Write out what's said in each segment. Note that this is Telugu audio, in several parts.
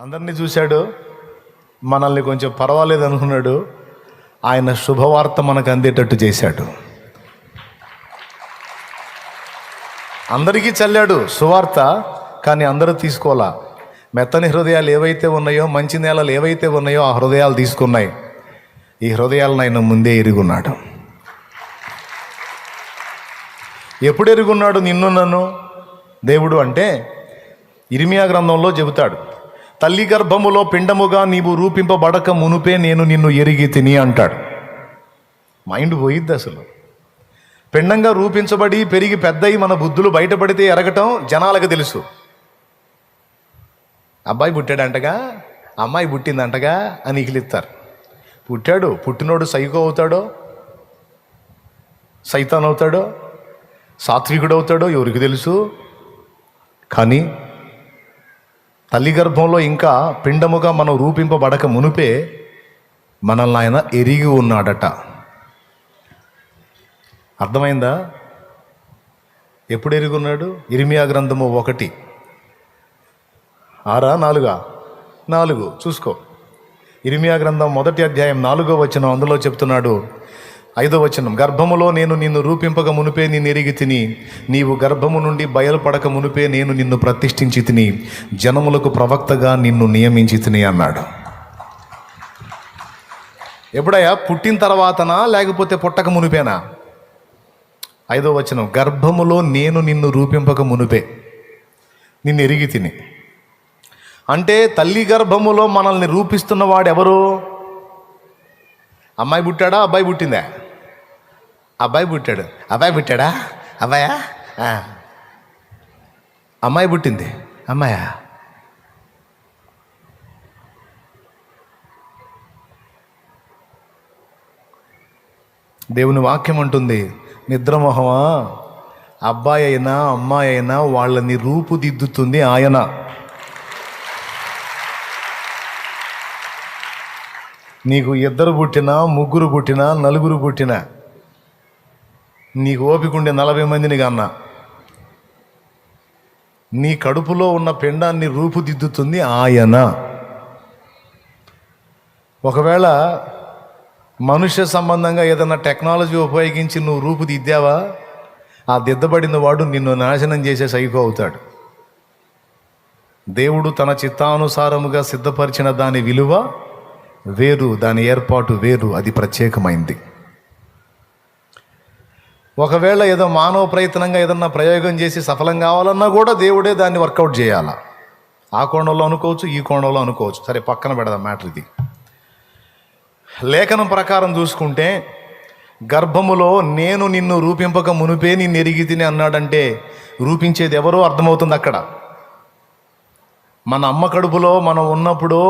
అందరినీ చూశాడు, మనల్ని కొంచెం పర్వాలేదు అనుకున్నాడు. ఆయన శుభవార్త మనకు అందేటట్టు చేశాడు. అందరికీ చల్లాడు సువార్త, కానీ అందరూ తీసుకోవాలా. మెత్తని హృదయాలు ఏవైతే ఉన్నాయో, మంచి నేలలు ఏవైతే ఉన్నాయో ఆ హృదయాలు తీసుకున్నాయి. ఈ హృదయాలను ఆయన ముందే ఎరుగున్నాడు. ఎప్పుడు ఎరుగున్నాడు నిన్ను నన్ను దేవుడు అంటే ఇర్మియా గ్రంథంలో చెబుతాడు. తల్లి గర్భములో పిండముగా నీవు రూపింపబడక మునుపే నేను నిన్ను ఎరిగి తిని అంటాడు. మైండ్ పోయిద్ది అసలు. పిండంగా రూపించబడి పెరిగి పెద్దయి మన బుద్ధులు బయటపడితే ఎరగటం జనాలకు తెలుసు. అబ్బాయి పుట్టాడంటగా, అమ్మాయి పుట్టిందంటగా అని ఇకిలిస్తారు. పుట్టాడు, పుట్టినోడు సైకో అవుతాడో, సైతాన్ అవుతాడో, సాత్వికుడు అవుతాడో ఎవరికి తెలుసు. కానీ తల్లి గర్భంలో ఇంకా పిండముగా మనం రూపింపబడక మునుపే మనల్ని ఆయన ఎరిగి ఉన్నాడట. అర్థమైందా? ఎప్పుడు ఎరిగి ఉన్నాడు? ఇర్మియా గ్రంథము 1:6-4 చూసుకో. ఇర్మియా గ్రంథం 1 అధ్యాయం 4వ వచనం, అందులో చెప్తున్నాడు. 5వ వచనం, గర్భములో నేను నిన్ను రూపింపక మునుపే నిన్ను ఎరిగి తిని, నీవు గర్భము నుండి బయలుపడక మునుపే నేను నిన్ను ప్రతిష్ఠించి తిని, జనములకు ప్రవక్తగా నిన్ను నియమించి తిని అన్నాడు. ఎప్పుడయ్యా? పుట్టిన తర్వాతనా లేకపోతే పుట్టక మునిపేనా? 5వ వచనం, గర్భములో నేను నిన్ను రూపింపక మునుపే నిన్ను ఎరిగి తిని. అంటే తల్లి గర్భములో మనల్ని రూపిస్తున్న వాడు ఎవరు? అమ్మాయి పుట్టాడా, అబ్బాయి పుట్టిందా? అబ్బాయి పుట్టాడు. అబ్బాయి పుట్టాడా? అబ్బాయా? అమ్మాయి పుట్టింది. అమ్మాయా? దేవుని వాక్యం అంటుంది, నిద్రమోహమా, అబ్బాయి అయినా అమ్మాయి అయినా వాళ్ళని రూపుదిద్దుతుంది ఆయన. నీకు 2 పుట్టినా, 3 పుట్టినా, 4 పుట్టినా, నీకు ఓపిక ఉండే 40 మందిని కన్నా, నీ కడుపులో ఉన్న పిండాన్ని రూపుదిద్దుతుంది ఆయన. ఒకవేళ మనుష్య సంబంధంగా ఏదైనా టెక్నాలజీ ఉపయోగించి నువ్వు రూపుదిద్దావా, ఆ దిద్దబడిన వాడు నిన్ను నాశనం చేసే సైకో అవుతాడు. దేవుడు తన చిత్తానుసారముగా సిద్ధపరిచిన దాని విలువ వేరు, దాని ఏర్పాటు వేరు, అది ప్రత్యేకమైంది. ఒకవేళ ఏదో మానవ ప్రయత్నంగా ఏదన్నా ప్రయోగం చేసి సఫలం కావాలన్నా కూడా దేవుడే దాన్ని వర్కౌట్ చేయాలా. ఆ కోణంలో అనుకోవచ్చు, ఈ కోణంలో అనుకోవచ్చు. సరే, పక్కన పెడదాం మ్యాటర్ ఇది. లేఖనం ప్రకారం చూసుకుంటే గర్భములో నేను నిన్ను రూపింపక మునిపే నిన్ను ఎరిగి తిని అన్నాడంటే రూపించేది ఎవరో అర్థమవుతుంది అక్కడ. మన అమ్మ కడుపులో మనం ఉన్నప్పుడు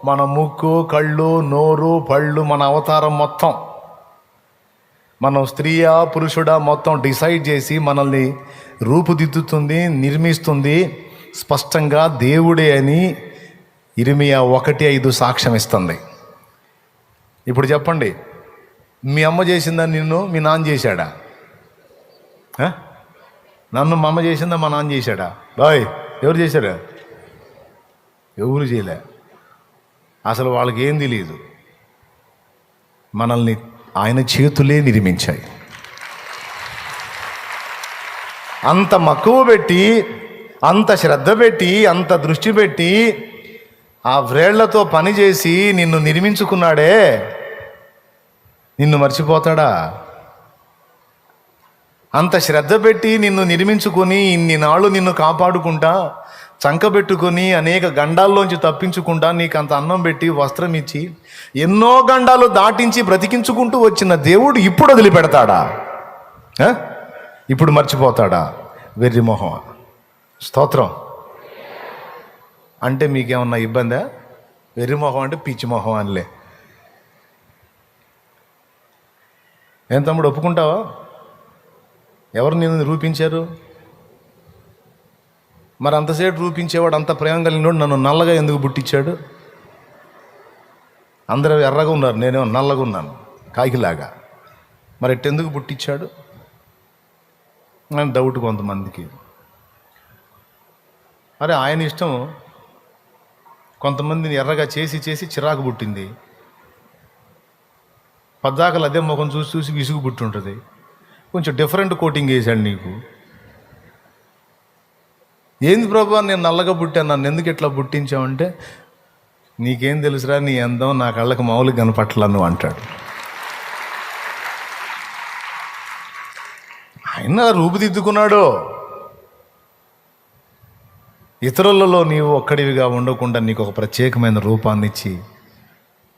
మన ముక్కు, కళ్ళు, నోరు, పళ్ళు, మన అవతారం మొత్తం, మనం స్త్రీయా పురుషుడా మొత్తం డిసైడ్ చేసి మనల్ని రూపుదిద్దుతుంది, నిర్మిస్తుంది స్పష్టంగా దేవుడే అని ఇర్మియా 1:5 సాక్ష్యం ఇస్తుంది. ఇప్పుడు చెప్పండి, మీ అమ్మ చేసిందా నిన్ను? మీ నాన్న చేశాడా? నన్ను మా అమ్మ చేసిందా, మా నాన్న చేశాడా? బాయ్, ఎవరు చేశారా? ఎవరు చేయలే. అసలు వాళ్ళకి ఏం తెలియదు. మనల్ని ఆయన చేతులే నిర్మించాయి. అంత మక్కువ పెట్టి, అంత శ్రద్ధ పెట్టి, అంత దృష్టి పెట్టి ఆ వ్రేళ్లతో పనిచేసి నిన్ను నిర్మించుకున్నాడే, నిన్ను మర్చిపోతాడా? అంత శ్రద్ధ పెట్టి నిన్ను నిర్మించుకొని ఇన్ని నాళ్ళు నిన్ను కాపాడుకుంటా, చంకబెట్టుకొని అనేక గండాల్లోంచి తప్పించుకుంటా, నీకు అంత అన్నం పెట్టి వస్త్రం ఇచ్చి ఎన్నో గండాలు దాటించి బ్రతికించుకుంటూ వచ్చిన దేవుడు ఇప్పుడు వదిలిపెడతాడా? ఇప్పుడు మర్చిపోతాడా? వెర్రి మొహం. స్తోత్రం. అంటే మీకేమన్నా ఇబ్బందా? వెర్రి మొహం అంటే పిచ్చి మొహం అనిలే. ఏం తమ్ముడు, ఒప్పుకుంటావా? ఎవరు నిన్ను రూపించారు? మరి అంతసేపు రూపించేవాడు, అంత ప్రేమ కలిగినోడు నన్ను నల్లగా ఎందుకు పుట్టించాడు? అందరూ ఎర్రగా ఉన్నారు, నేనేమో నల్లగా ఉన్నాను కాకిలాగా. మరి ఎట్టెందుకు పుట్టించాడు అని డౌట్ కొంతమందికి. అరే ఆయన ఇష్టం. కొంతమందిని ఎర్రగా చేసి చేసి చిరాకు పుట్టింది. పద్దాకలు అదే ముఖం చూసి చూసి విసుగు పుట్టుంటుంది. కొంచెం డిఫరెంట్ కోటింగ్ వేసాడు నీకు. ఏంది ప్రభు నేను నల్లగా పుట్టాను, నన్ను ఎందుకు ఇట్లా పుట్టించావంటే, నీకేం తెలుసురా నీ అందం నా కళ్ళకి మామూలుగా కనపట్లను అంటాడు. ఆయన రూపుదిద్దుకున్నాడు. ఇతరులలో నీవు ఒక్కడివిగా ఉండకుండా నీకు ఒక ప్రత్యేకమైన రూపాన్ని ఇచ్చి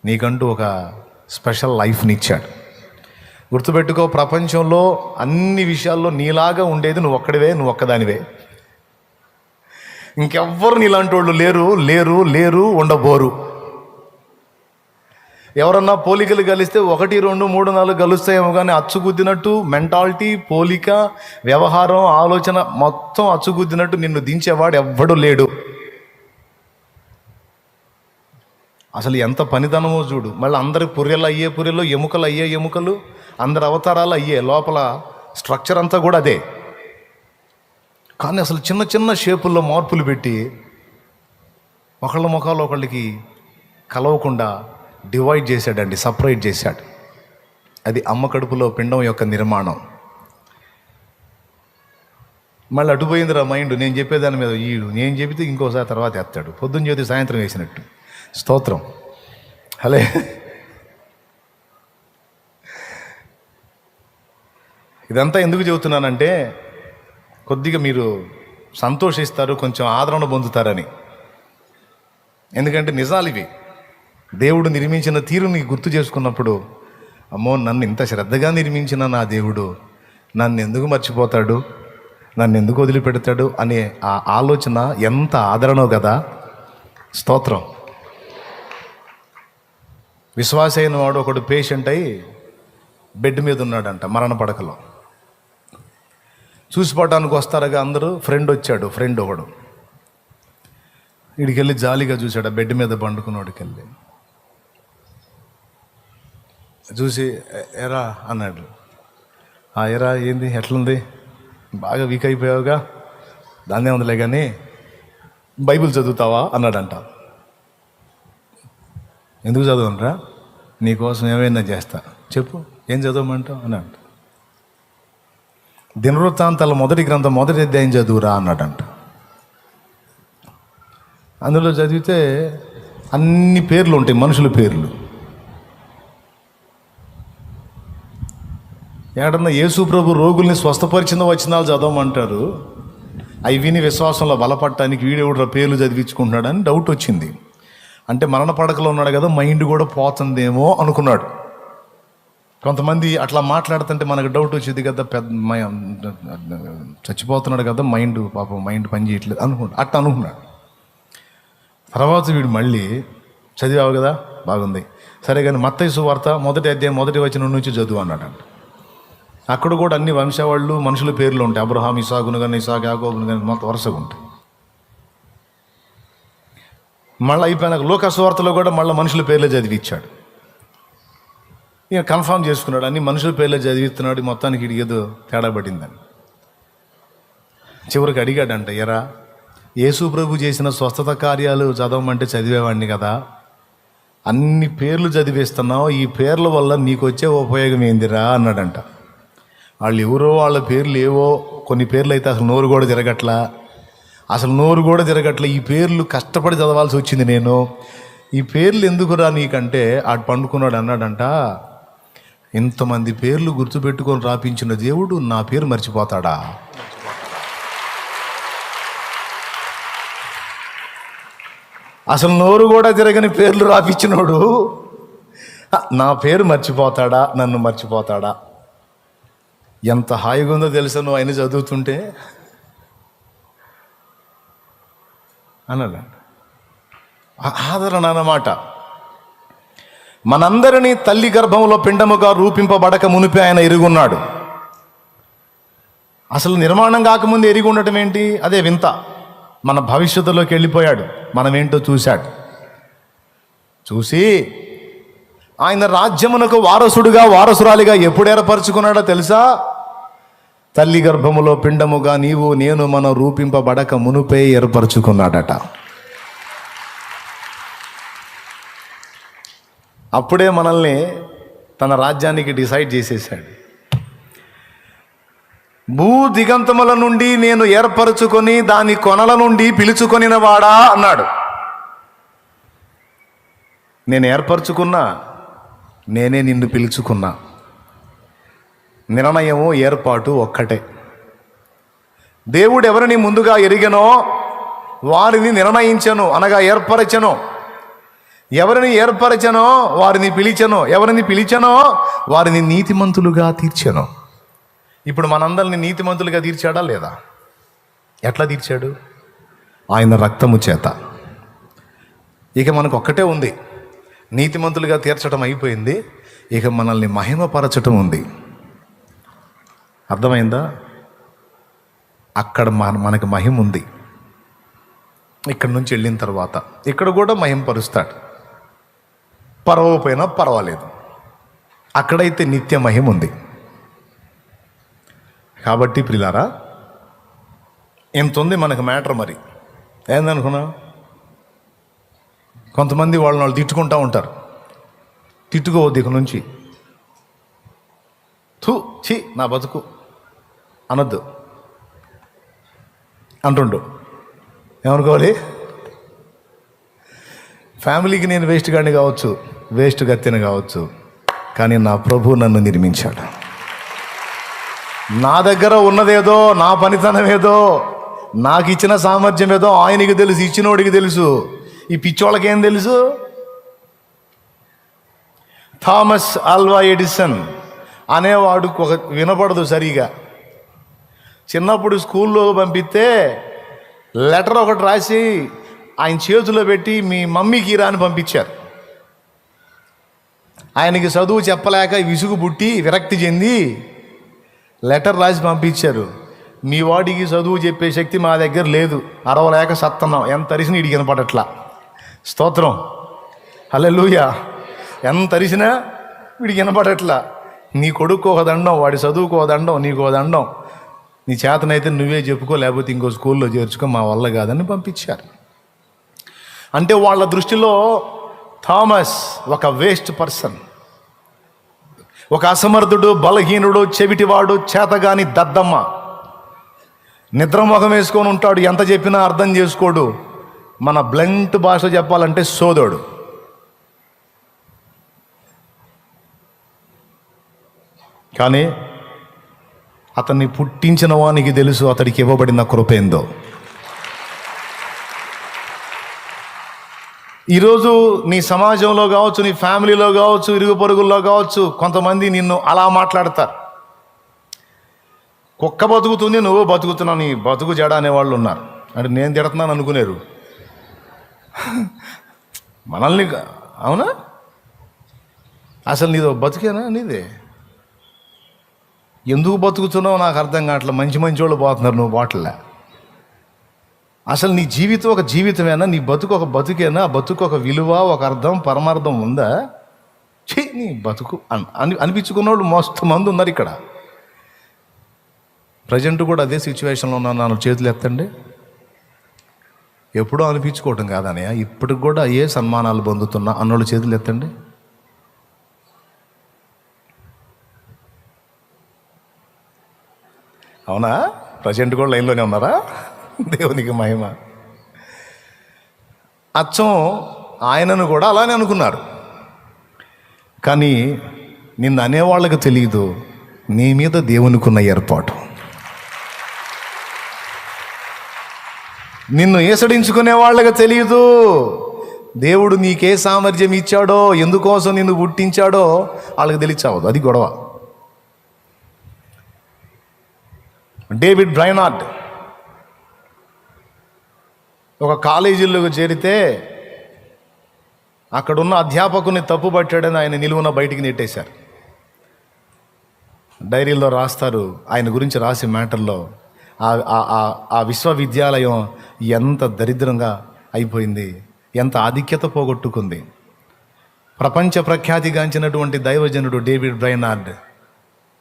నీకంటూ ఒక స్పెషల్ లైఫ్ని ఇచ్చాడు. గుర్తుపెట్టుకో, ప్రపంచంలో అన్ని విషయాల్లో నీలాగా ఉండేది నువ్వు ఒక్కడివే, నువ్వు ఒక్కదానివే. ఇంకెవ్వరు నీలాంటి వాళ్ళు లేరు లేరు లేరు ఉండబోరు. ఎవరన్నా పోలికలు కలిస్తే 1, 2, 3, 4 కలుస్తాయేమో, కానీ అచ్చుగుద్దినట్టు మెంటాలిటీ, పోలిక, వ్యవహారం, ఆలోచన మొత్తం అచ్చుగుద్దినట్టు నిన్ను దించేవాడు ఎవ్వడు లేడు. అసలు ఎంత పనితనమో చూడు. మళ్ళీ అందరి పుర్రెలు అయ్యే పుర్రెలు, ఎముకలు అయ్యే ఎముకలు, అందరి అవతారాలు అయ్యే, లోపల స్ట్రక్చర్ అంతా కూడా అదే. కానీ అసలు చిన్న చిన్న షేపుల్లో మార్పులు పెట్టి ఒకళ్ళ ముఖాలు ఒకళ్ళకి కలవకుండా డివైడ్ చేశాడండి, సపరేట్ చేశాడు. అది అమ్మ కడుపులో పిండం యొక్క నిర్మాణం. మళ్ళీ అటుపోయిందిరా మైండ్. నేను చెప్పేదాని మీద ఈడు, నేను చెబితే ఇంకోసారి తర్వాత ఎత్తాడు. పొద్దున్న చేతి సాయంత్రం వేసినట్టు. స్తోత్రం. హలే. ఇదంతా ఎందుకు చెబుతున్నానంటే, కొద్దిగా మీరు సంతోషిస్తారు, కొంచెం ఆదరణ పొందుతారని. ఎందుకంటే నిజాలు ఇవి. దేవుడు నిర్మించిన తీరుని గుర్తు చేసుకున్నప్పుడు, అమ్మో నన్ను ఇంత శ్రద్ధగా నిర్మించిన నా దేవుడు నన్ను ఎందుకు మర్చిపోతాడు, నన్ను ఎందుకు వదిలిపెడతాడు అనే ఆ ఆలోచన ఎంత ఆదరణో కదా. స్తోత్రం. విశ్వాస అయిన వాడు ఒకడు పేషెంట్ అయి బెడ్ మీద ఉన్నాడంట, మరణ పడకలో. చూసిపోవటానికి వస్తారుగా అందరూ. ఫ్రెండ్ వచ్చాడు, ఫ్రెండ్ ఒకడు. వీడికెళ్ళి జాలీగా చూశాడు, ఆ బెడ్ మీద పండుకున్నోడికి వెళ్ళి చూసి, ఎరా అన్నాడు. ఎరా ఏంది, ఎట్లుంది, బాగా వీక్ అయిపోయావుగా, దాన్నే ఉందిలే కానీ బైబిల్ చదువుతావా అన్నాడంట. ఎందుకు చదవనరా, నీకోసం ఏమైనా చేస్తా, చెప్పు ఏం చదవమంటావు అన్నాడు. దినవృత్తాంతాల 1వ గ్రంథం 1వ అధ్యాయం చదువురా అన్నాడంట. అందులో చదివితే అన్ని పేర్లు ఉంటాయి, మనుషుల పేర్లు. ఏడన్నా యేసు ప్రభు రోగుల్ని స్వస్థపరిచిన వచనాలు చదవమంటారు. అవి విని విశ్వాసంలో బలపడటానికి వీడెవడ పేర్లు చదివించుకుంటున్నాడని డౌట్ వచ్చింది. అంటే మరణ పడకలో ఉన్నాడు కదా, మైండ్ కూడా పోతుందేమో అనుకున్నాడు. కొంతమంది అట్లా మాట్లాడుతుంటే మనకు డౌట్ వచ్చేది కదా, చచ్చిపోతున్నాడు కదా, మైండ్ పాపం మైండ్ పని చేయట్లేదు అట్లా అనుకున్నాడు. తర్వాత వీడు మళ్ళీ చదివావు కదా, బాగుంది సరే కానీ మత్తయి సువార్త 1వ అధ్యాయం 1వ వచనం నుంచి చదువు అన్నాడంట. అక్కడ కూడా అన్ని వంశావాళ్ళు మనుషుల పేర్లు ఉంటాయి. అబ్రహాం, ఇసాకును కానీ, ఇసాక్, యాకోబును కానీ మొత్తం వరుసగా ఉంటాయి. మళ్ళీ అయిపోయినాక లూకా సువార్తలో కూడా మళ్ళీ మనుషుల పేర్లే చదివిచ్చాడు. ఇక కన్ఫర్మ్ చేసుకున్నాడు, అన్ని మనుషుల పేర్లే చదివిస్తున్నాడు, మొత్తానికి ఇది ఏదో తేడా పడిందని. చివరికి అడిగాడంట, ఎరా యేసు ప్రభు చేసిన స్వస్థత కార్యాలు చదవమంటే చదివేవాడిని కదా, అన్ని పేర్లు చదివేస్తున్నావు, ఈ పేర్ల వల్ల నీకు వచ్చే ఉపయోగం ఏందిరా అన్నాడంట. వాళ్ళు ఎవరో, వాళ్ళ పేర్లు ఏవో, కొన్ని పేర్లు అయితే అసలు నోరు కూడా తిరగట్లా, ఈ పేర్లు కష్టపడి చదవాల్సి వచ్చింది నేను. ఈ పేర్లు ఎందుకురా నీకంటే ఆడు పండుకున్నాడు అన్నాడంట, ఇంతమంది పేర్లు గుర్తుపెట్టుకొని రాపించిన దేవుడు నా పేరు మర్చిపోతాడా? అసలు నోరు కూడా తిరగని పేర్లు రాపించినోడు నా పేరు మర్చిపోతాడా, నన్ను మర్చిపోతాడా? ఎంత హాయిగా ఉందో తెలుసా నువ్వు ఆయన చదువుతుంటే అన్నాడు. ఆదరణ అన్నమాట. మనందరినీ తల్లి గర్భంలో పిండముగా రూపింపబడక మునిపే ఆయన ఎరుగున్నాడు. అసలు నిర్మాణం కాకముందు ఎరిగి ఉండటం ఏంటి? అదే వింత. మన భవిష్యత్తులోకి వెళ్ళిపోయాడు, మనమేంటో చూశాడు. చూసి ఆయన రాజ్యమునకు వారసుడుగా, వారసురాలిగా ఎప్పుడు ఏర్పరచుకున్నాడో తెలుసా? తల్లి గర్భములో పిండముగా నీవు నేను మనం రూపింపబడక మునుపే ఏర్పరచుకున్నాడట. అప్పుడే మనల్ని తన రాజ్యానికి డిసైడ్ చేసేసాడు. భూ దిగంతముల నుండి నేను ఏర్పరచుకొని దాని కొనల నుండి పిలుచుకొనిన వాడా అన్నాడు. నేను ఏర్పరచుకున్నా, నేనే నిన్ను పిలుచుకున్నా. నిర్ణయము ఏర్పాటు ఒక్కటే. దేవుడు ఎవరిని ముందుగా ఎరిగెనో వారిని నిర్ణయించెను, అనగా ఏర్పరచెను. ఎవరిని ఏర్పరచెనో వారిని పిలిచెను, ఎవరిని పిలిచెనో వారిని నీతిమంతులుగా తీర్చెను. ఇప్పుడు మనందరిని నీతిమంతులుగా తీర్చాడా లేదా? ఎట్లా తీర్చాడు? ఆయన రక్తము చేత. ఇక మనకు ఒక్కటే ఉంది, నీతిమంతులుగా తీర్చడం అయిపోయింది, ఇక మనల్ని మహిమపరచటం ఉంది. అర్థమైందా? అక్కడ మనకు మహిమ ఉంది. ఇక్కడి నుంచి వెళ్ళిన తర్వాత ఇక్కడ కూడా మహిమపరుస్తాడు. పర్వపోయినా పర్వాలేదు, అక్కడైతే నిత్య మహిమ ఉంది. కాబట్టి ప్రియులారా, ఎంత ఉంది మనకు మ్యాటర్. మరి ఏందనుకున్నా, కొంతమంది వాళ్ళు తిట్టుకుంటూ ఉంటారు. తిట్టుకోవద్దు ఇక నుంచి. ఛీ నా బతుకు అనొద్దు అంటుండు. ఏమనుకోవాలి? ఫ్యామిలీకి నేను వేస్ట్ గాడిని కావచ్చు, వేస్ట్ గత్తిని కావచ్చు, కానీ నా ప్రభు నన్ను నిర్మించాడు. నా దగ్గర ఉన్నదేదో, నా పనితనం ఏదో, నాకు ఇచ్చిన సామర్థ్యం ఏదో ఆయనకి తెలుసు, ఇచ్చినోడికి తెలుసు. ఈ పిచ్చోళ్ళకేం తెలుసు? థామస్ ఆల్వా ఎడిసన్ అనేవాడు ఒక వినపడదు సరిగా. చిన్నప్పుడు స్కూల్లో పంపిస్తే లెటర్ ఒకటి రాసి ఆయన చేతిలో పెట్టి మీ మమ్మీకి రా అని పంపించారు. ఆయనకి చదువు చెప్పలేక విసుగు పుట్టి విరక్తి చెంది లెటర్ రాసి పంపించారు. మీ వాడికి చదువు చెప్పే శక్తి మా దగ్గర లేదు, అరవలేక సత్తన్నాం, ఎంత అరిసినా ఇడికి వినపడట్లా. స్తోత్రం, హల్లెలూయా. ఎంత అరిసినా వీడికి వినపడట్లా. నీ కొడుకు ఒక దండం, వాడి చదువుకు ఒక దండం, నీకు ఒక దండం. నీ చేతనైతే నువ్వే చెప్పుకో, లేకపోతే ఇంకో స్కూల్లో చేర్చుకో, మా వల్ల కాదని పంపించారు. అంటే వాళ్ళ దృష్టిలో థామస్ ఒక వేస్ట్ పర్సన్, ఒక అసమర్థుడు, బలహీనుడు, చెవిటివాడు, చేతగాని దద్దమ్మ, నిద్రమొఖం వేసుకొని ఉంటాడు, ఎంత చెప్పినా అర్థం చేసుకోడు. మన బ్లంట్ భాష చెప్పాలంటే సోదోడు. కానీ అతన్ని పుట్టించిన వానికి తెలుసు అతడికి ఇవ్వబడిన కృప ఏందో. ఈరోజు నీ సమాజంలో కావచ్చు, నీ ఫ్యామిలీలో కావచ్చు, ఇరుగు పొరుగుల్లో కావచ్చు, కొంతమంది నిన్ను అలా మాట్లాడతారు. కుక్క బతుకుతుంది, నువ్వు బతుకుతున్నావు, నీ బతుకు జడ అనేవాళ్ళు ఉన్నారు. అంటే నేను తిడుతున్నాను అనుకునేరు మనల్ని. అవునా? అసలు నీదో బతుకేనా? నీదే ఎందుకు బతుకుతున్నావు నాకు అర్థం కావట్లే. మంచి మంచి వాళ్ళు పోతున్నారు, నువ్వు బాటలే. అసలు నీ జీవితం ఒక జీవితమేనా? నీ బతుకు ఒక బతుకేనా? ఆ బతుకు ఒక విలువ, ఒక అర్థం, పరమార్థం ఉందా? నీ బతుకు అనిపించుకున్న వాళ్ళు మస్తు మంది ఉన్నారు ఇక్కడ. ప్రజెంట్ కూడా అదే సిచ్యువేషన్లో ఉన్నాను. నాలుగు చేతులు ఎత్తండి. ఎప్పుడో అనిపించుకోవటం కాదనయ్య, ఇప్పటికి కూడా ఏ సన్మానాలు పొందుతున్నా అన్నోళ్ళు చేతులు ఎత్తండి. అవునా? ప్రజెంట్ కూడా లైన్లోనే ఉన్నారా? దేవునికి మహిమ. అచ్చం ఆయనను కూడా అలానే అనుకున్నారు. కానీ నిన్ను అనేవాళ్ళకి తెలియదు నీ మీద దేవునికున్న ఏర్పాటు. నిన్ను ఏసడించుకునే వాళ్ళకి తెలియదు దేవుడు నీకే సామర్థ్యం ఇచ్చాడో, ఎందుకోసం నిన్ను పుట్టించాడో వాళ్ళకి తెలియచావదు. అది గొడవ. డేవిడ్ బ్రైనార్డ్ ఒక కాలేజీలోకి చేరితే అక్కడున్న అధ్యాపకుని తప్పు పట్టాడని ఆయన నిలువున బయటికి నెట్టేశారు. డైరీలో రాస్తారు ఆయన గురించి, రాసే మ్యాటర్లో ఆ విశ్వవిద్యాలయం ఎంత దరిద్రంగా అయిపోయింది, ఎంత ఆధిక్యత పోగొట్టుకుంది. ప్రపంచ ప్రఖ్యాతిగాంచినటువంటి దైవజనుడు డేవిడ్ బ్రైనార్డ్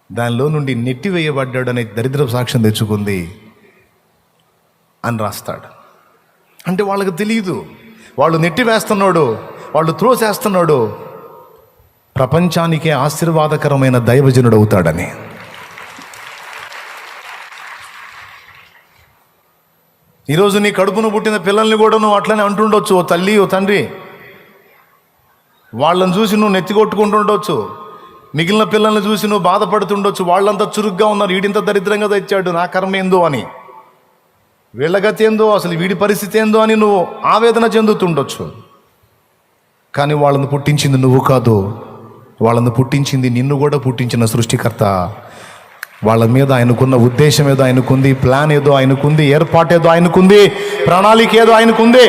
దానిలో నుండి నెట్టివేయబడ్డాడు అనే దరిద్ర సాక్ష్యం తెచ్చుకుంది అని రాస్తాడు. అంటే వాళ్ళకి తెలియదు, వాళ్ళు నెట్టివేస్తున్నాడు, వాళ్ళు త్రోసేస్తున్నాడు, ప్రపంచానికే ఆశీర్వాదకరమైన దైవజనుడు అవుతాడని. ఈరోజు నీ కడుపును పుట్టిన పిల్లల్ని కూడా నువ్వు అట్లనే అంటుండొచ్చు, ఓ తల్లి ఓ తండ్రి. వాళ్ళని చూసి నువ్వు నెత్తి కొట్టుకుంటుండొచ్చు. మిగిలిన పిల్లల్ని చూసి నువ్వు బాధపడుతుండొచ్చు. వాళ్ళంతా చురుగ్గా ఉన్నారు, వీడింత దరిద్రంగా తెచ్చాడు, నా కర్మ ఏందో అని, వీళ్ళ గతి ఏందో, అసలు వీడి పరిస్థితి ఏందో అని నువ్వు ఆవేదన చెందుతుండొచ్చు. కానీ వాళ్ళని పుట్టించింది నువ్వు కాదు, వాళ్ళని పుట్టించింది నిన్ను కూడా పుట్టించిన సృష్టికర్త. వాళ్ళ మీద ఆయనకున్న ఉద్దేశం ఏదో ఆయనకుంది, ప్లాన్ ఏదో ఆయనకుంది, ఏర్పాటు ఏదో ఆయనకుంది, ప్రణాళిక ఏదో ఆయనకుంది.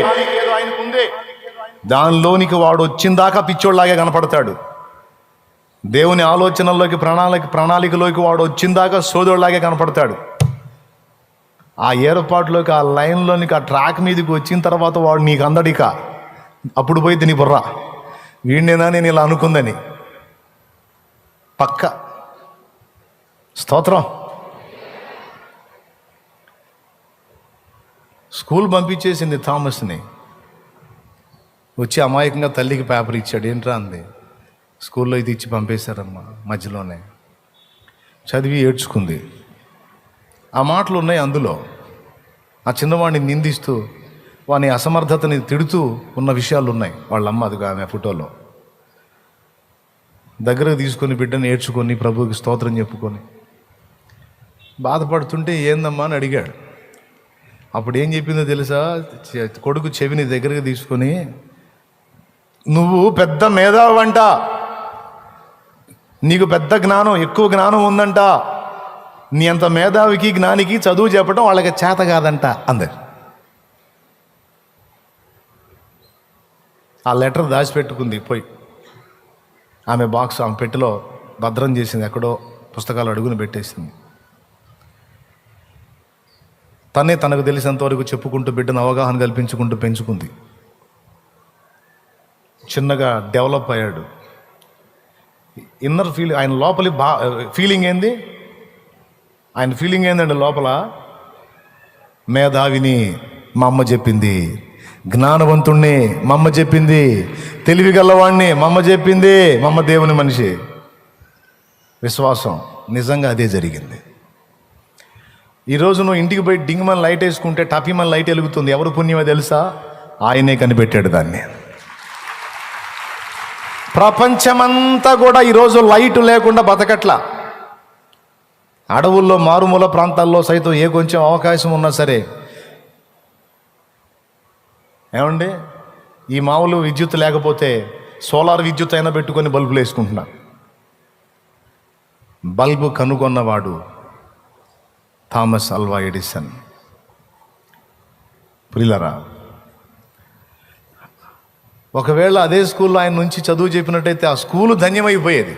దానిలోనికి వాడు వచ్చిందాకా పిచ్చోళ్ళలాగే కనపడతాడు. దేవుని ఆలోచనల్లోకి ప్రణాళికలోకి వాడు వచ్చిందాకా సోదరులాగే కనపడతాడు. ఆ ఏర్పాటులోకి, ఆ లైన్లోనికి, ఆ ట్రాక్ మీదకి వచ్చిన తర్వాత వాడు నీకు అందడిక. అప్పుడు పోయి నీ బుర్ర, వీడినేనా నేను ఇలా అనుకుందని. పక్క స్తోత్రం. స్కూల్ పంపించేసింది థామస్ని. వచ్చి అమాయకంగా తల్లికి పేపర్ ఇచ్చాడు. ఏంట్రా అంది. స్కూల్లో ఇది ఇచ్చి పంపేశారమ్మా మధ్యలోనే. చదివి ఏడ్చుకుంది. ఆ మాటలు ఉన్నాయి అందులో. ఆ చిన్నవాడిని నిందిస్తూ వాని అసమర్థతని తిడుతూ ఉన్న విషయాలు ఉన్నాయి. వాళ్ళమ్మ అదిగా ఆమె ఫోటోలో దగ్గరకు తీసుకొని బిడ్డను ఏడ్చుకొని ప్రభువుకి స్తోత్రం చెప్పుకొని బాధపడుతుంటే ఏందమ్మా అని అడిగాడు. అప్పుడు ఏం చెప్పిందో తెలుసా? కొడుకు చెవిని దగ్గరకు తీసుకొని, నువ్వు పెద్ద మేధావంట, నీకు పెద్ద జ్ఞానం, ఎక్కువ జ్ఞానం ఉందంట, నీ అంత మేధావికి జ్ఞానికి చదువు చెప్పడం వాళ్ళకి చేత కాదంట అంది. ఆ లెటర్ దాచిపెట్టుకుంది. పోయి ఆమె బాక్స్ ఆమె పెట్టెలో భద్రం చేసింది. ఎక్కడో పుస్తకాలు అడుగుని పెట్టేసింది. తనే తనకు తెలిసినంతవరకు చెప్పుకుంటూ బిడ్డను అవగాహన కల్పించుకుంటూ పెంచుకుంది. చిన్నగా డెవలప్ అయ్యాడు. ఇన్నర్ ఫీలింగ్, ఆయన లోపలి ఫీలింగ్ ఏంది? ఆయన ఫీలింగ్ ఏందండి లోపల? మేధావిని మా అమ్మ చెప్పింది, జ్ఞానవంతుణ్ణి మా అమ్మ చెప్పింది, తెలివి గల్లవాణ్ణి మా అమ్మ చెప్పింది. మా అమ్మ దేవుని మనిషి. విశ్వాసం. నిజంగా అదే జరిగింది. ఈరోజు నువ్వు ఇంటికి పోయి డింగ్మన్ లైట్ వేసుకుంటే టపీమన్ లైట్ వెలుగుతుంది. ఎవరు పుణ్యమో తెలుసా? ఆయనే కనిపెట్టాడు దాన్ని. ప్రపంచమంతా కూడా ఈరోజు లైట్ లేకుండా బతకట్లా. అడవుల్లో, మారుమూల ప్రాంతాల్లో సైతం ఏ కొంచెం అవకాశం ఉన్నా సరే, ఏమండి, ఈ మామూలు విద్యుత్ లేకపోతే సోలార్ విద్యుత్ అయినా పెట్టుకొని బల్బులు వేసుకుంటున్నా. బల్బు కనుగొన్నవాడు థామస్ అల్వా ఎడిసన్. ప్రియులారా, ఒకవేళ అదే స్కూల్లో ఆయన నుంచి చదువు చెప్పినట్టయితే ఆ స్కూలు ధన్యమైపోయేది.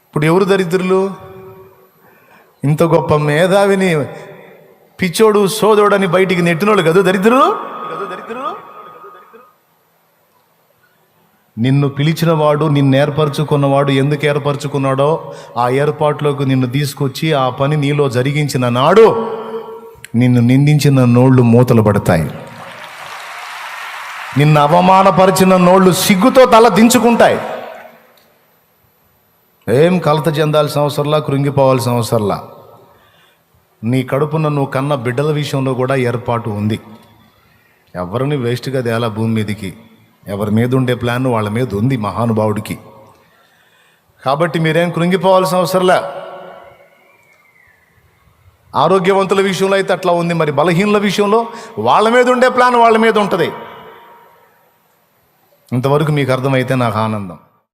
ఇప్పుడు ఎవరు దరిద్రులు? ఇంత గొప్ప మేధావిని పిచ్చోడు, సోదోడని బయటికి నెట్టినోళ్ళు కదా దరిద్రులు. నిన్ను పిలిచిన వాడు, నిన్ను ఏర్పరచుకున్నవాడు ఎందుకు ఏర్పరచుకున్నాడో ఆ ఏర్పాటులోకి నిన్ను తీసుకొచ్చి ఆ పని నీలో జరిగించిన నాడు నిన్ను నిందించిన నోళ్ళు మూతలు పడతాయి. నిన్ను అవమానపరిచిన నోళ్ళు సిగ్గుతో తల దించుకుంటాయి. ఏం కలత చెందాల్సిన అవసరంలా, కృంగిపోవాల్సిన అవసరంలా. నీ కడుపున నువ్వు కన్న బిడ్డల విషయంలో కూడా ఏర్పాటు ఉంది. ఎవరిని వేస్ట్గా తేలా భూమి మీదకి. ఎవరి మీద ఉండే ప్లాన్ వాళ్ళ మీద ఉంది మహానుభావుడికి. కాబట్టి మీరేం కృంగిపోవాల్సిన అవసరంలే. ఆరోగ్యవంతుల విషయంలో అయితే అట్లా ఉంది. మరి బలహీనుల విషయంలో వాళ్ళ మీద ఉండే ప్లాన్ వాళ్ళ మీద ఉంటుంది. ఇంతవరకు మీకు అర్థమైతే నాకు ఆనందం.